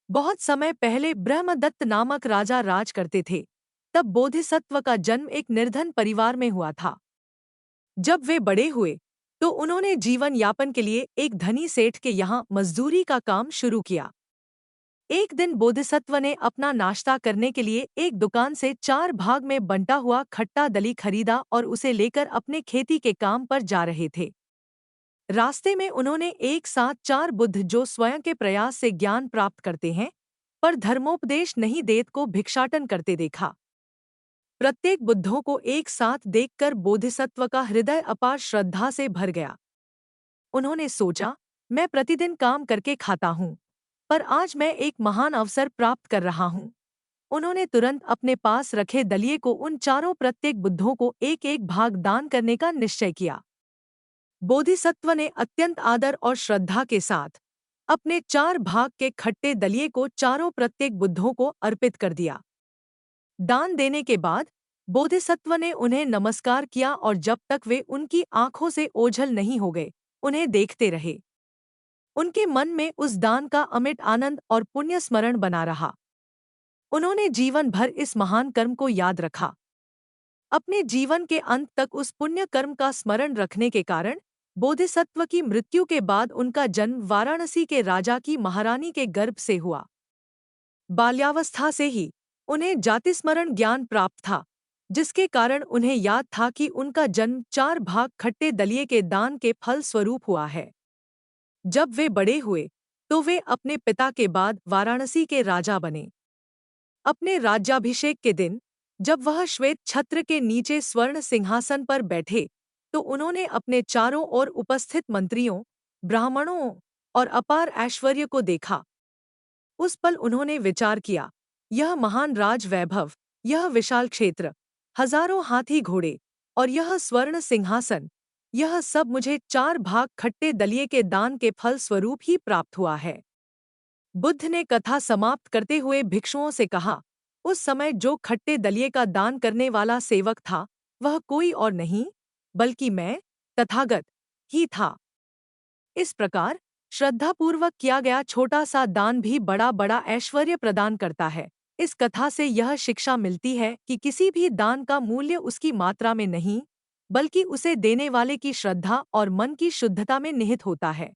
बहुत समय पहले ब्रह्मदत्त नामक राजा राज करते थे। तब बोधिसत्व का जन्म एक निर्धन परिवार में हुआ था। जब वे बड़े हुए तो उन्होंने जीवन यापन के लिए एक धनी सेठ के यहाँ मजदूरी का काम शुरू किया। एक दिन बोधिसत्व ने अपना नाश्ता करने के लिए एक दुकान से 4 भाग में बंटा हुआ खट्टा दली खरीदा और उसे लेकर अपने खेती के काम पर जा रहे थे। रास्ते में उन्होंने एक साथ 4 बुद्ध जो स्वयं के प्रयास से ज्ञान प्राप्त करते हैं पर धर्मोपदेश नहीं देत को भिक्षाटन करते देखा। प्रत्येक बुद्धों को एक साथ देखकर बोधिसत्व का हृदय अपार श्रद्धा से भर गया। उन्होंने सोचा, मैं प्रतिदिन काम करके खाता हूँ, पर आज मैं एक महान अवसर प्राप्त कर रहा हूँ। उन्होंने तुरंत अपने पास रखे दलिये को उन चारों प्रत्येक बुद्धों को एक एक भाग दान करने का निश्चय किया। बोधिसत्व ने अत्यंत आदर और श्रद्धा के साथ अपने 4 भाग के खट्टे दलिये को चारों प्रत्येक बुद्धों को अर्पित कर दिया। दान देने के बाद बोधिसत्व ने उन्हें नमस्कार किया और जब तक वे उनकी आंखों से ओझल नहीं हो गए, उन्हें देखते रहे। उनके मन में उस दान का अमिट आनंद और पुण्य स्मरण बना रहा। उन्होंने जीवन भर इस महान कर्म को याद रखा। अपने जीवन के अंत तक उस पुण्य कर्म का स्मरण रखने के कारण बोधिसत्व की मृत्यु के बाद उनका जन्म वाराणसी के राजा की महारानी के गर्भ से हुआ। बाल्यावस्था से ही उन्हें जातिस्मरण ज्ञान प्राप्त था, जिसके कारण उन्हें याद था कि उनका जन्म 4 भाग खट्टे दलिये के दान के फल स्वरूप हुआ है। जब वे बड़े हुए तो वे अपने पिता के बाद वाराणसी के राजा बने। अपने राज्याभिषेक के दिन जब वह श्वेत छत्र के नीचे स्वर्ण सिंहासन पर बैठे तो उन्होंने अपने चारों ओर उपस्थित मंत्रियों, ब्राह्मणों और अपार ऐश्वर्य को देखा। उस पल उन्होंने विचार किया, यह महान राज वैभव, यह विशाल क्षेत्र, हजारों हाथी घोड़े और यह स्वर्ण सिंहासन, यह सब मुझे 4 भाग खट्टे दलिये के दान के फल स्वरूप ही प्राप्त हुआ है। बुद्ध ने कथा समाप्त करते हुए भिक्षुओं से कहा, उस समय जो खट्टे दलिये का दान करने वाला सेवक था वह कोई और नहीं बल्कि मैं, तथागत, ही था। इस प्रकार श्रद्धापूर्वक किया गया छोटा सा दान भी बड़ा बड़ा ऐश्वर्य प्रदान करता है। इस कथा से यह शिक्षा मिलती है कि किसी भी दान का मूल्य उसकी मात्रा में नहीं बल्कि उसे देने वाले की श्रद्धा और मन की शुद्धता में निहित होता है।